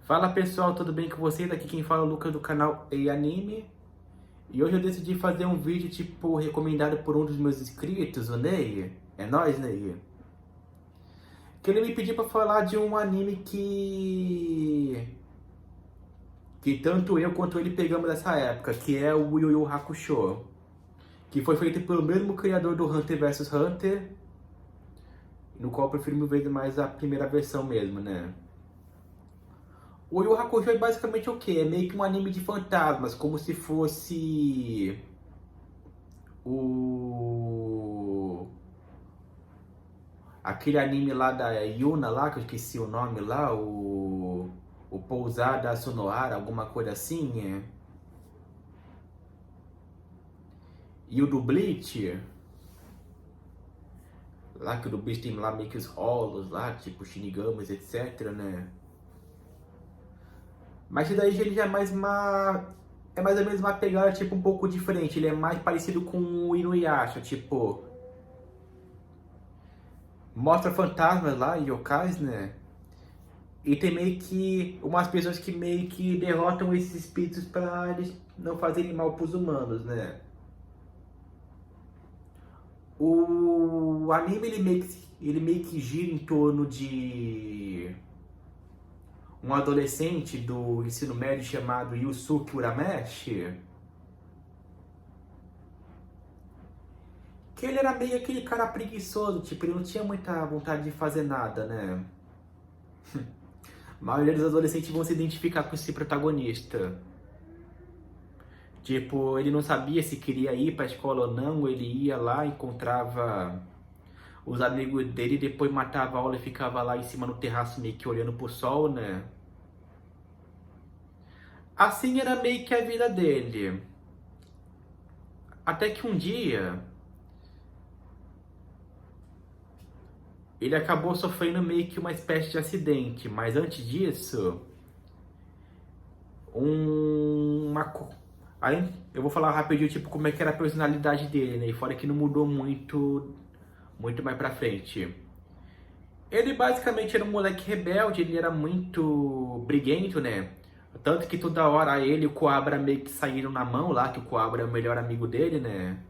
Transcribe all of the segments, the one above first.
Fala pessoal, tudo bem com vocês? Aqui quem fala é o Lucas do canal Ei Anime. E hoje eu decidi fazer um vídeo tipo recomendado por um dos meus inscritos, o Ney. É nóis, Ney. Que ele me pediu pra falar de um anime que tanto eu quanto ele pegamos nessa época, que é o Yu Yu Hakusho, que foi feito pelo mesmo criador do Hunter vs Hunter, no qual eu prefiro mil vezes mais a primeira versão mesmo, né? O Yu Yu Hakusho é basicamente o quê? É meio que um anime de fantasmas, como se fosse o aquele anime lá da Yuna lá, que eu esqueci o nome lá, o Pousada Sonohara, alguma coisa assim, é. E o do Bleach, lá que o do Bleach tem lá meio que os rolos lá, tipo Shinigamis, etc, né? Mas esse daí ele já é mais uma... É mais ou menos uma pegada, tipo, um pouco diferente. Ele é mais parecido com o Inuyasha, tipo... Mostra fantasmas lá, yokais, né? E tem meio que umas pessoas que meio que derrotam esses espíritos para eles não fazerem mal pros humanos, né? O anime ele meio que gira em torno de um adolescente do ensino médio chamado Yusuke Urameshi, que ele era meio aquele cara preguiçoso, tipo, ele não tinha muita vontade de fazer nada, né? A maioria dos adolescentes vão se identificar com esse protagonista. Tipo, ele não sabia se queria ir pra escola ou não, ele ia lá, encontrava os amigos dele, depois matava a aula e ficava lá em cima no terraço meio que olhando pro sol, né? Assim era meio que a vida dele. Até que um dia ele acabou sofrendo meio que uma espécie de acidente, mas antes disso, aí eu vou falar rapidinho tipo como é que era a personalidade dele, né? E fora que não mudou muito mais pra frente. Ele basicamente era um moleque rebelde, ele era muito briguento, né? Tanto que toda hora ele e o Coabra meio que saíram na mão lá, que o Coabra é o melhor amigo dele, né?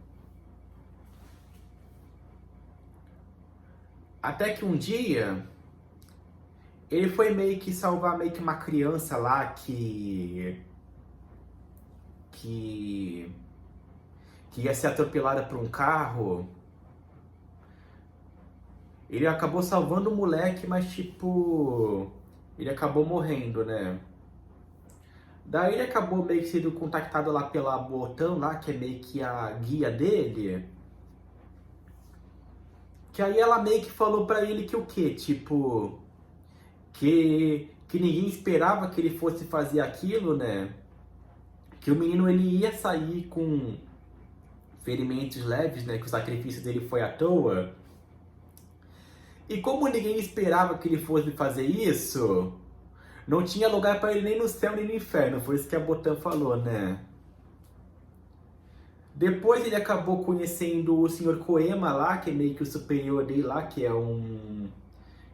Até que um dia ele foi meio que salvar meio que uma criança lá que que ia ser atropelada por um carro. Ele acabou salvando o moleque, mas tipo, ele acabou morrendo, né? Daí ele acabou meio que sendo contactado lá pela Botão lá, que é meio que a guia dele. Que aí ela meio que falou pra ele que o quê? Tipo, que ninguém esperava que ele fosse fazer aquilo, né? Que o menino ele ia sair com ferimentos leves, né? Que o sacrifício dele foi à toa. E como ninguém esperava que ele fosse fazer isso, não tinha lugar pra ele nem no céu nem no inferno. Foi isso que a Botan falou, né? Depois ele acabou conhecendo o Senhor Koema lá, que é meio que o superior dele lá, que é um...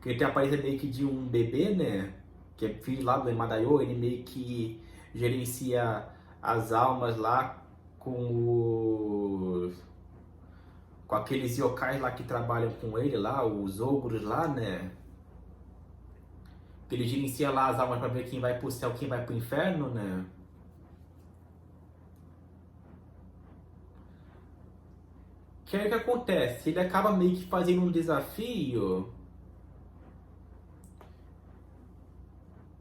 Que ele tem a aparência meio que de um bebê, né? Que é filho lá do Emadaio, ele meio que gerencia as almas lá com os... Com aqueles yokais lá que trabalham com ele lá, os ogros lá, né? Que ele gerencia lá as almas pra ver quem vai pro céu, quem vai pro inferno, né? Que aí o que acontece? Ele acaba meio que fazendo um desafio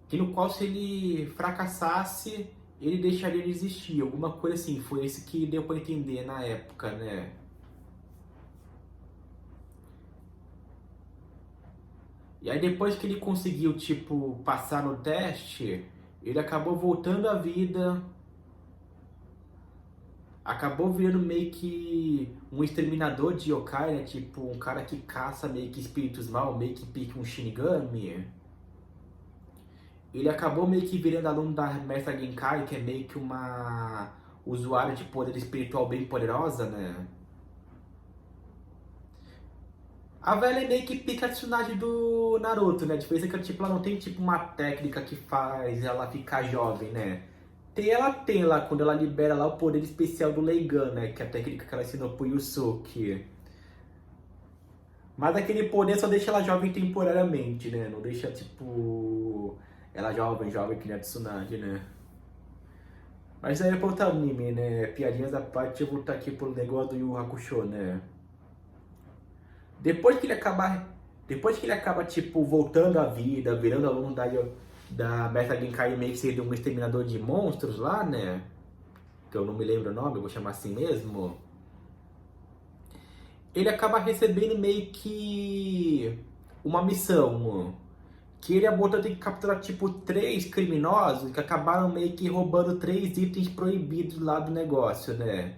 que no qual se ele fracassasse, ele deixaria de existir. Alguma coisa assim, foi isso que deu pra entender na época, né? E aí depois que ele conseguiu, tipo, passar no teste, ele acabou voltando à vida, acabou virando meio que um exterminador de yokai, né? Tipo, um cara que caça meio que espíritos mal, meio que pique um Shinigami. Ele acabou meio que virando aluno da Mestra Genkai, que é meio que uma usuária de poder espiritual bem poderosa, né? A velha é meio que pica a Tsunade do Naruto, né? A diferença é que tipo, ela não tem tipo uma técnica que faz ela ficar jovem, né? Ela tem lá, quando ela libera lá o poder especial do Leigan, né? Que é a técnica que ela ensinou pro Yusuke. Mas aquele poder só deixa ela jovem temporariamente, né? Não deixa, tipo, ela jovem, jovem que nem a Tsunade, né? Mas aí é pra outro anime, né? Piadinhas à parte, eu vou voltar aqui pro negócio do Yu Yu Hakusho, né? Depois que ele acaba, depois que ele acaba, tipo, voltando à vida, virando aluno da Meta Genkai meio que sendo um exterminador de monstros lá, né? Que eu não me lembro o nome, eu vou chamar assim mesmo. Ele acaba recebendo meio que uma missão, que ele e a Bota tem que capturar tipo três criminosos que acabaram meio que roubando três itens proibidos lá do negócio, né?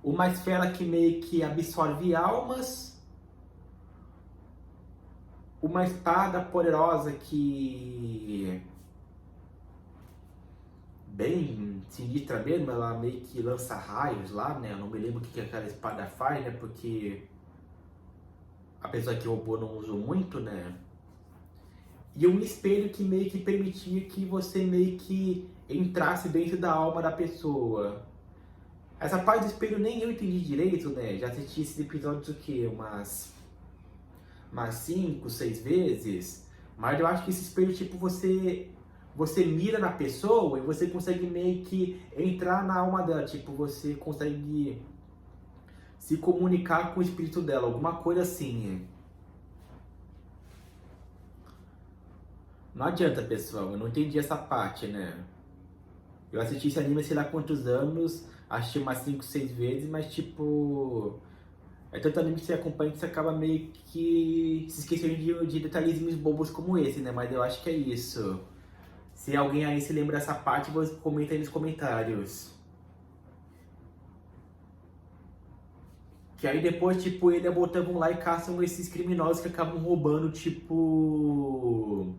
Uma esfera que meio que absorve almas, uma espada poderosa que bem sinistra mesmo, ela meio que lança raios lá, né? Eu não me lembro o que aquela espada faz, né? Porque a pessoa que roubou não usou muito, né? E um espelho que meio que permitia que você meio que entrasse dentro da alma da pessoa. Essa parte do espelho nem eu entendi direito, né? Já assisti esses episódios o quê? Umas 5, 6 vezes. Mas eu acho que esse espelho, tipo, você mira na pessoa e você consegue meio que entrar na alma dela. Tipo, você consegue se comunicar com o espírito dela, alguma coisa assim. Não adianta, pessoal, eu não entendi essa parte, né? Eu assisti esse anime sei lá quantos anos, assisti umas 5, 6 vezes, mas tipo. É tanto anime que você acompanha que você acaba meio que se esquecendo de detalhezinhos bobos como esse, né? Mas eu acho que é isso. Se alguém aí se lembra dessa parte, você comenta aí nos comentários. Que aí depois, tipo, ele e a Botan vão lá e caçam esses criminosos que acabam roubando, tipo.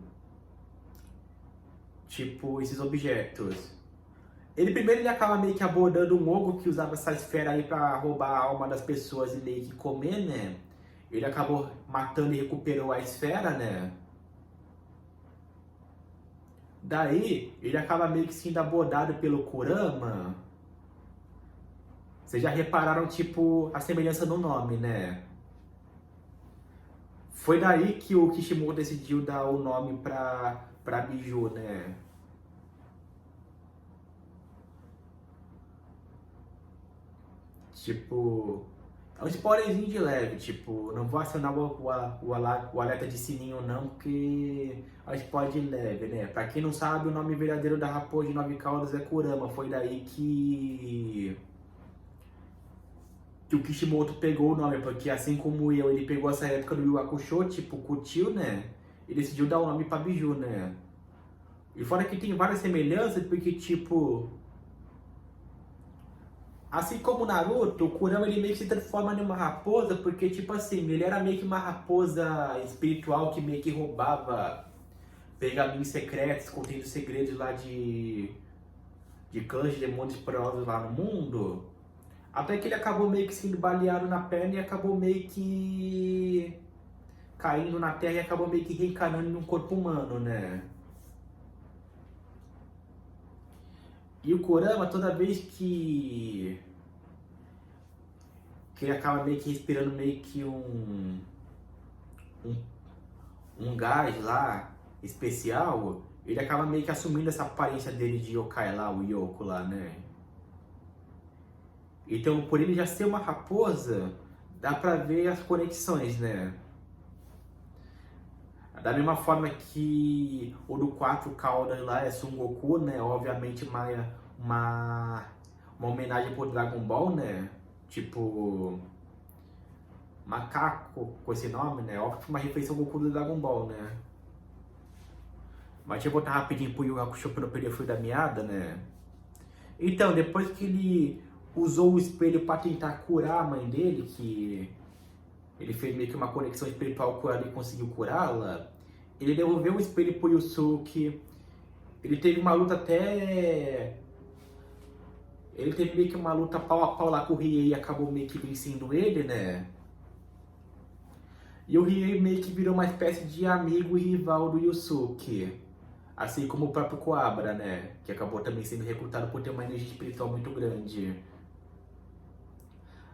Tipo, esses objetos. Ele acaba meio que abordando um ogro que usava essa esfera aí pra roubar a alma das pessoas e meio que comer, né? Ele acabou matando e recuperou a esfera, né? Daí, ele acaba meio que sendo abordado pelo Kurama. Vocês já repararam, tipo, a semelhança no nome, né? Foi daí que o Kishimoto decidiu dar o nome pra Biju, né? Tipo, é um spoilerzinho de leve, tipo, não vou acionar o alerta de sininho não, porque é um spoiler de leve, né? Pra quem não sabe, o nome verdadeiro da raposa de 9 caudas é Kurama, foi daí que o Kishimoto pegou o nome, porque assim como eu, ele pegou essa época do Yu Yu Hakusho, tipo, curtiu, né? E decidiu dar o nome pra Biju, né? E fora que tem várias semelhanças, porque, tipo, assim como o Naruto, o Kurama ele meio que se transforma numa raposa, porque, tipo assim, ele era meio que uma raposa espiritual que meio que roubava pergaminhos secretos contendo segredos lá de clãs de demônios poderosos lá no mundo. Até que ele acabou meio que sendo baleado na perna e acabou meio que caindo na terra e acabou meio que reencarnando num corpo humano, né? E o Kurama, toda vez que ele acaba meio que respirando meio que um, um gás lá especial, ele acaba meio que assumindo essa aparência dele de yokai lá, o Yoko lá, né? Então, por ele já ser uma raposa, dá pra ver as conexões, né? Da mesma forma que o do 4 caudas lá é Son Goku, né? Obviamente uma, uma homenagem pro Dragon Ball, né? Tipo, macaco com esse nome, né? Óbvio que uma referência ao Goku do Dragon Ball, né? Mas deixa eu voltar rapidinho pro Yu Yu Hakusho pra não perder o fio da meada, né? Então, depois que ele usou o espelho para tentar curar a mãe dele, que ele fez meio que uma conexão espiritual com ela e conseguiu curá-la, ele devolveu o espelho pro Yusuke. Ele teve uma luta até. Ele teve meio que uma luta pau a pau lá com o Riei e acabou meio que vencendo ele, né? E o Riei meio que virou uma espécie de amigo e rival do Yusuke. Assim como o próprio Coabra, né? Que acabou também sendo recrutado por ter uma energia espiritual muito grande.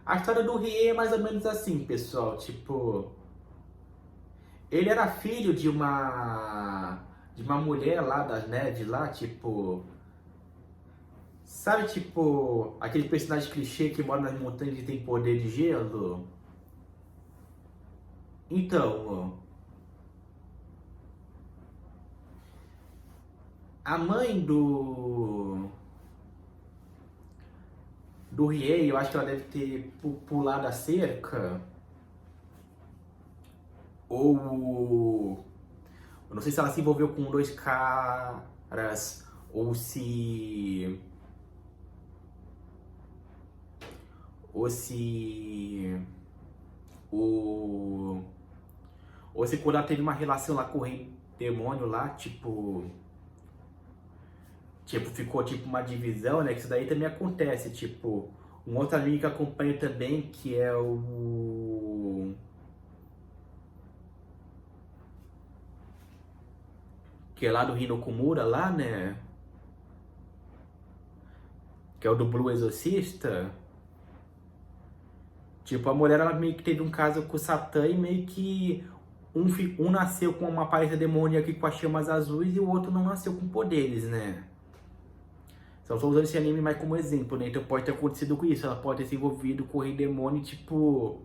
A história do Riei é mais ou menos assim, pessoal. Tipo, ele era filho de uma mulher lá das neves, lá, tipo. Sabe, tipo, aquele personagem clichê que mora nas montanhas e tem poder de gelo? Então, a mãe do Riei, eu acho que ela deve ter pulado a cerca. Ou. Eu não sei se ela se envolveu com dois caras. Ou se. Ou se. O. Ou se quando ela teve uma relação lá com o rei demônio lá, tipo. Tipo, ficou tipo uma divisão, né? Que isso daí também acontece. Tipo, um outro amigo que acompanha também, que é o. Que é lá do Hinokumura, lá, né? Que é o do Blue Exorcista. Tipo, a mulher, ela meio que teve um caso com o Satã e meio que um nasceu com uma aparência demoníaca com as chamas azuis e o outro não nasceu com poderes, né? Só estou usando esse anime mais como exemplo, né? Então pode ter acontecido com isso. Ela pode ter se envolvido com o rei demônio, tipo,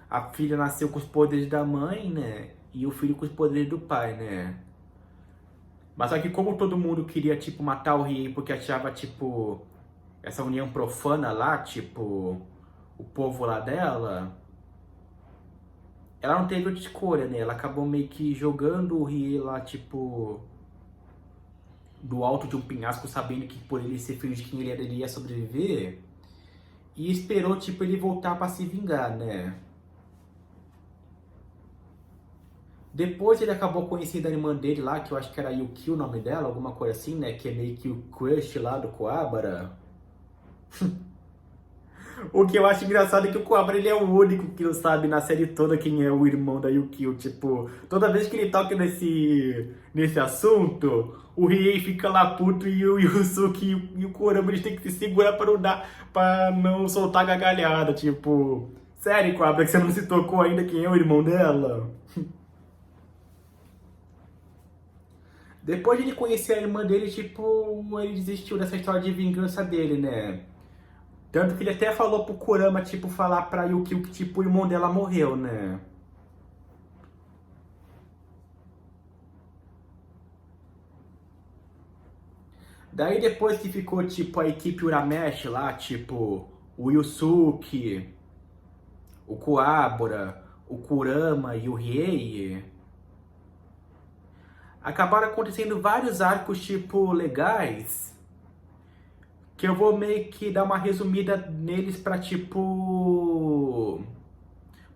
a filha nasceu com os poderes da mãe, né? E o filho com os poderes do pai, né? Mas só que como todo mundo queria, tipo, matar o rei porque achava, tipo, essa união profana lá, tipo, o povo lá dela, ela não teve outra escolha, né? Ela acabou meio que jogando o Rie lá, tipo, do alto de um penhasco, sabendo que por ele ser filho de quem ele era, ele ia sobreviver. E esperou, tipo, ele voltar pra se vingar, né? Depois ele acabou conhecendo a irmã dele lá, que eu acho que era Yuki o nome dela, alguma coisa assim, né? Que é meio que o crush lá do Coabara. O que eu acho engraçado é que o Coabra, ele é o único que não sabe na série toda quem é o irmão da Yukio. Tipo, toda vez que ele toca nesse assunto, o Riei fica lá puto e o Yusuke e o Kurama, eles têm que se segurar pra não soltar gargalhada. Tipo, sério, Coabra, que você não se tocou ainda quem é o irmão dela? Depois de ele conhecer a irmã dele, tipo, ele desistiu dessa história de vingança dele, né? Tanto que ele até falou pro Kurama, tipo, falar pra Yukio que, tipo, o irmão dela morreu, né? Daí depois que ficou, tipo, a equipe Urameshi lá, tipo, o Yusuke, o Kuwabara, o Kurama e o Riei, acabaram acontecendo vários arcos, tipo, legais, que eu vou meio que dar uma resumida neles pra, tipo,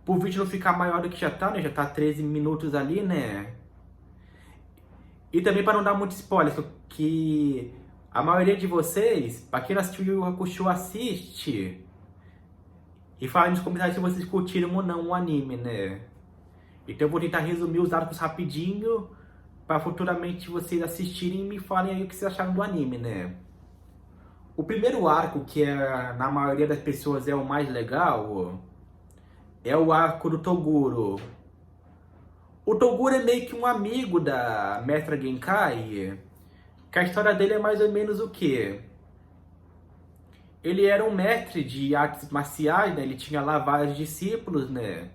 pro vídeo não ficar maior do que já tá, né? Já tá 13 minutos ali, né? E também para não dar muito spoiler, que a maioria de vocês, para quem não assistiu Yu Yu Hakusho, assiste e fala nos comentários se vocês curtiram ou não o anime, né? Então eu vou tentar resumir os arcos rapidinho para futuramente vocês assistirem e me falem aí o que vocês acharam do anime, né? O primeiro arco, que é, na maioria das pessoas é o mais legal, é o arco do Toguro. O Toguro é meio que um amigo da Mestra Genkai, que a história dele é mais ou menos o quê? Ele era um mestre de artes marciais, né? Ele tinha lá vários discípulos, né?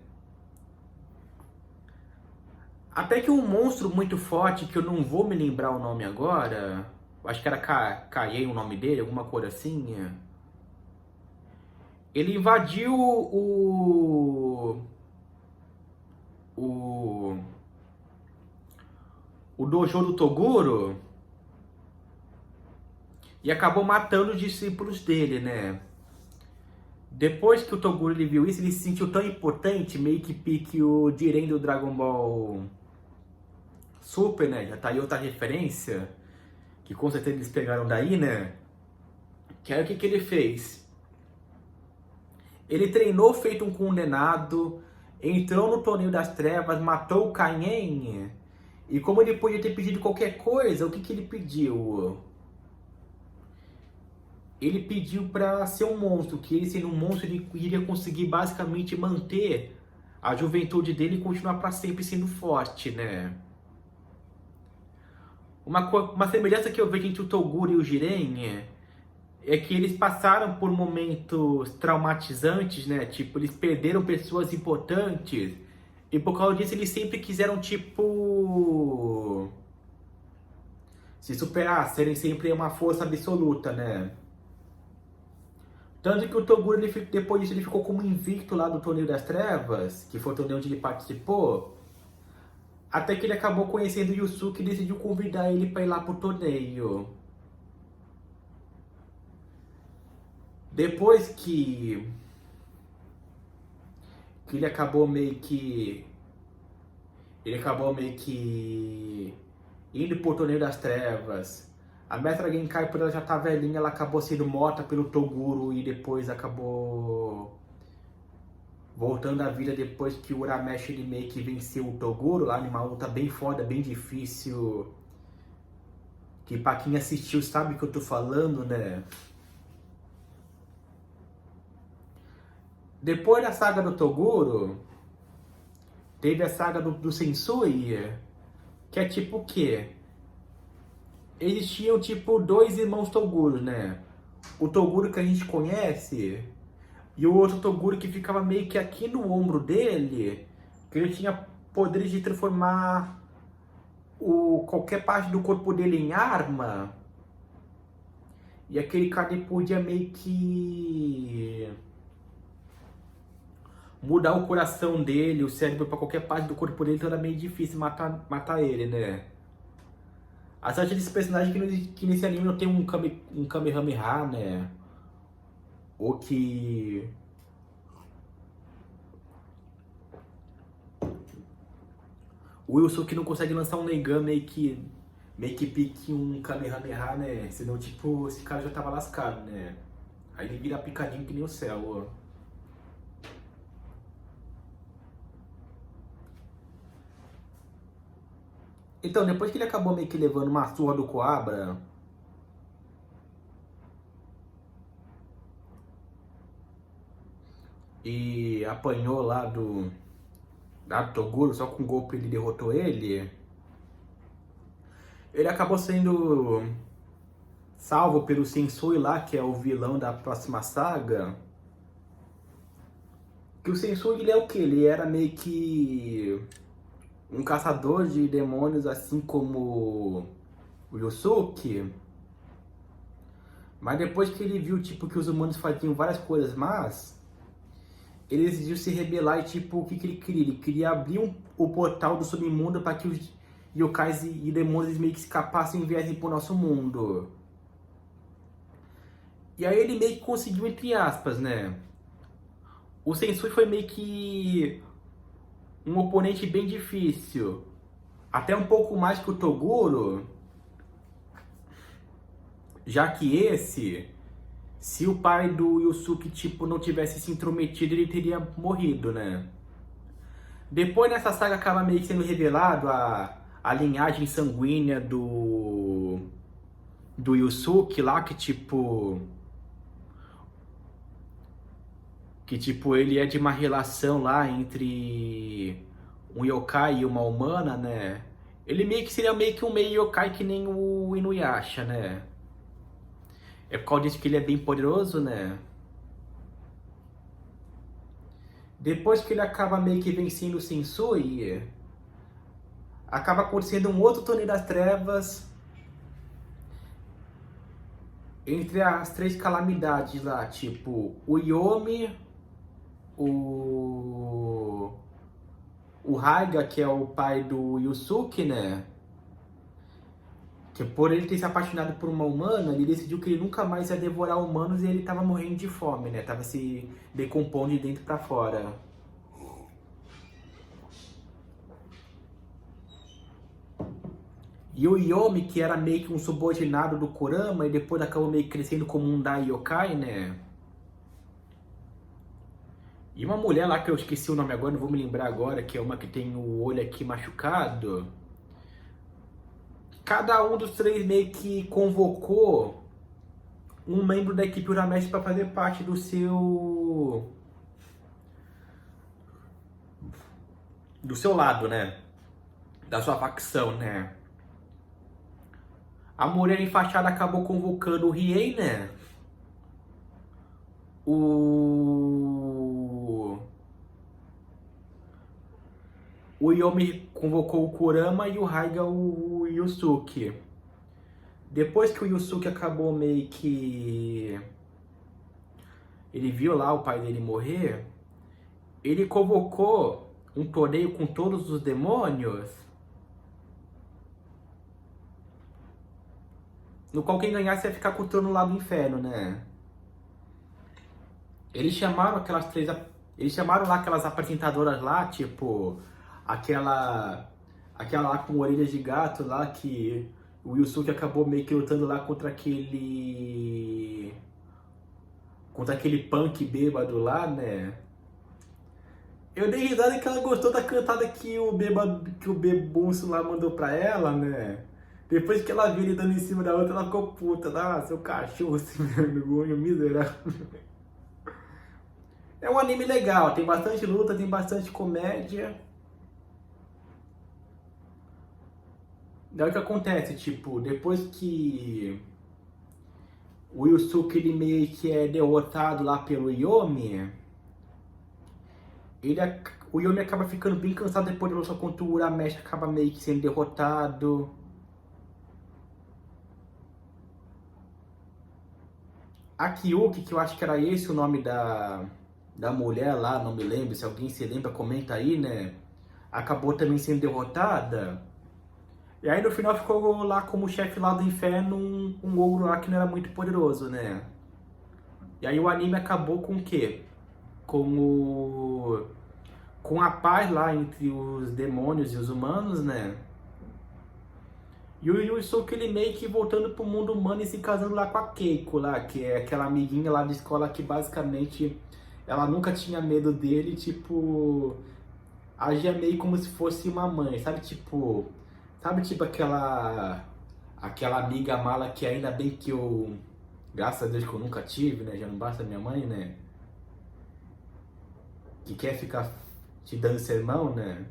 Até que um monstro muito forte, que eu não vou me lembrar o nome agora, acho que era Kaien o nome dele, alguma coisa assim. Ele invadiu o, o dojo do Toguro e acabou matando os discípulos dele, né? Depois que o Toguro ele viu isso, ele se sentiu tão impotente, meio que pique o Jiren do Dragon Ball Super, né? Já tá aí outra referência, que com certeza eles pegaram daí, né? Que aí o que ele fez? Ele treinou feito um condenado, entrou no torneio das trevas, matou o Kaien. E como ele podia ter pedido qualquer coisa, o que ele pediu? Ele pediu pra ser um monstro, que ele sendo um monstro ele iria conseguir basicamente manter a juventude dele e continuar pra sempre sendo forte, né? Uma semelhança que eu vejo entre o Toguro e o Jiren é que eles passaram por momentos traumatizantes, né? Tipo, eles perderam pessoas importantes e por causa disso eles sempre quiseram, tipo, se superar, serem sempre uma força absoluta, né? Tanto que o Toguro, depois disso, ele ficou como invicto lá do Torneio das Trevas, que foi o torneio onde ele participou, até que ele acabou conhecendo o Yusuke e decidiu convidar ele para ir lá pro torneio. Depois que ele acabou meio que indo pro Torneio das Trevas. A Mestra Genkai, por ela já tá velhinha, ela acabou sendo morta pelo Toguro e depois acabou voltando à vida depois que o Urameshi ele meio que venceu o Toguro lá numa luta bem foda, bem difícil. Que pra quem assistiu sabe o que eu tô falando, né? Depois da saga do Toguro, teve a saga do Sensui, que é tipo o quê? Existiam tipo dois irmãos Toguro, né? O Toguro que a gente conhece e o outro Toguro que ficava meio que aqui no ombro dele, que ele tinha poderes de transformar qualquer parte do corpo dele em arma. E aquele cara ele podia meio que mudar o coração dele, o cérebro pra qualquer parte do corpo dele, então era meio difícil matar ele, né? A sorte desse personagem que nesse anime não tem um Kamehameha, né? Ou que o Yusuke não consegue lançar um Negan meio que pique um Kamehameha, né? Senão, tipo, esse cara já tava lascado, né? Aí ele vira picadinho que nem o céu, ó. Então, depois que ele acabou meio que levando uma surra do Coabra, e apanhou lá do Toguro, só com um golpe ele derrotou ele, ele acabou sendo salvo pelo Sensui lá, que é o vilão da próxima saga. Que o Sensui, ele é o que? Ele era meio que um caçador de demônios, assim como o Yusuke. Mas depois que ele viu, tipo, que os humanos faziam várias coisas más, ele decidiu se rebelar e, tipo, o que ele queria? Ele queria abrir o portal do submundo para que os yokais e demônios meio que escapassem e viessem pro nosso mundo. E aí ele meio que conseguiu, entre aspas, né? O Sensui foi meio que um oponente bem difícil. Até um pouco mais que o Toguro. Já que se o pai do Yusuke, tipo, não tivesse se intrometido, ele teria morrido, né? Depois nessa saga acaba meio que sendo revelado a linhagem sanguínea do Yusuke lá, que tipo ele é de uma relação lá entre um yokai e uma humana, né? Ele meio que seria meio que um meio yokai que nem o Inuyasha, né? É por causa disso que ele é bem poderoso, né? Depois que ele acaba meio que vencendo o Sensui, acaba acontecendo um outro torneio das trevas entre as três calamidades lá, tipo o Yomi, o Raiga, que é o pai do Yusuke, né? Que por ele ter se apaixonado por uma humana, ele decidiu que ele nunca mais ia devorar humanos e ele tava morrendo de fome, né? Tava se decompondo de dentro pra fora. E o Yomi, que era meio que um subordinado do Kurama e depois acabou meio que crescendo como um Dai Yokai, né? E uma mulher lá que eu esqueci o nome agora, não vou me lembrar agora, que é uma que tem o olho aqui machucado. Cada um dos três meio que convocou um membro da equipe Uramesh para fazer parte do seu lado, né? Da sua facção, né? A mulher enfaixada acabou convocando o Rien, né? O O Yomi convocou o Kurama e o Raiga o Yusuke. Depois que o Yusuke acabou meio que... Ele viu lá o pai dele morrer, ele convocou um torneio com todos os demônios, no qual quem ganhasse ia ficar com o trono lá do inferno, né? Eles chamaram aquelas três... Eles chamaram lá aquelas apresentadoras lá, tipo... Aquela lá com orelhas de gato lá, que o Yusuke acabou meio que lutando lá contra aquele punk bêbado lá, né? Eu dei risada que ela gostou da cantada que o bebunço lá mandou pra ela, né? Depois que ela viu ele dando em cima da outra, ela ficou puta. Ah, seu cachorro, sem vergonha, miserável. É um anime legal, tem bastante luta, tem bastante comédia. Daí o que acontece, tipo, depois que o Yusuke ele meio que é derrotado lá pelo Yomi, o Yomi acaba ficando bem cansado depois da luta contra o Uramesh, acaba meio que sendo derrotado. A Kyuki, que eu acho que era esse o nome da mulher lá, não me lembro, se alguém se lembra, comenta aí, né? Acabou também sendo derrotada. E aí no final ficou lá como chefe lá do inferno um ogro lá que não era muito poderoso, né? E aí o anime acabou com o quê? Com a paz lá entre os demônios e os humanos, né? E o Yusuke ele meio que voltando pro mundo humano e se casando lá com a Keiko lá, que é aquela amiguinha lá de escola que basicamente ela nunca tinha medo dele, tipo, agia meio como se fosse uma mãe, sabe tipo aquela amiga mala que ainda bem que eu, graças a Deus que eu nunca tive, né? Já não basta minha mãe, né? Que quer ficar te dando sermão, né?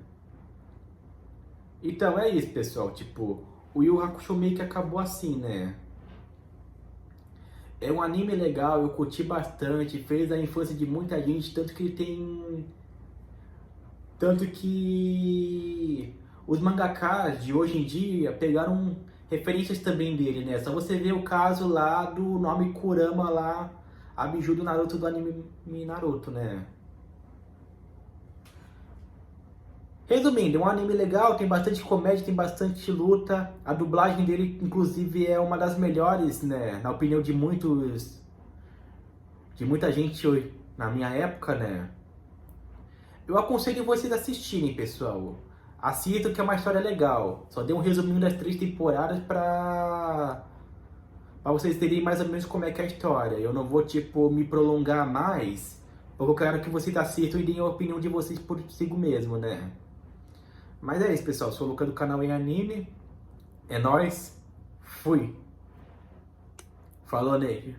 Então é isso, pessoal, tipo, o Yu Hakusho meio que acabou assim, né? É um anime legal, eu curti bastante, fez a infância de muita gente, tanto que os mangakas de hoje em dia pegaram referências também dele, né? Só você ver o caso lá do nome Kurama lá, a biju do Naruto do anime Naruto, né? Resumindo, é um anime legal, tem bastante comédia, tem bastante luta. A dublagem dele, inclusive, é uma das melhores, né? Na opinião de muita gente hoje, na minha época, né? Eu aconselho vocês assistirem, pessoal. Assistam que é uma história legal. Só dei um resuminho das 3 temporadas pra vocês terem mais ou menos como é que é a história. Eu não vou, tipo, me prolongar mais, porque eu quero que vocês assistam e deem a opinião de vocês por si mesmo, né? Mas é isso, pessoal. Sou o Luca do canal Em Anime. É nóis. Fui. Falou, Ney.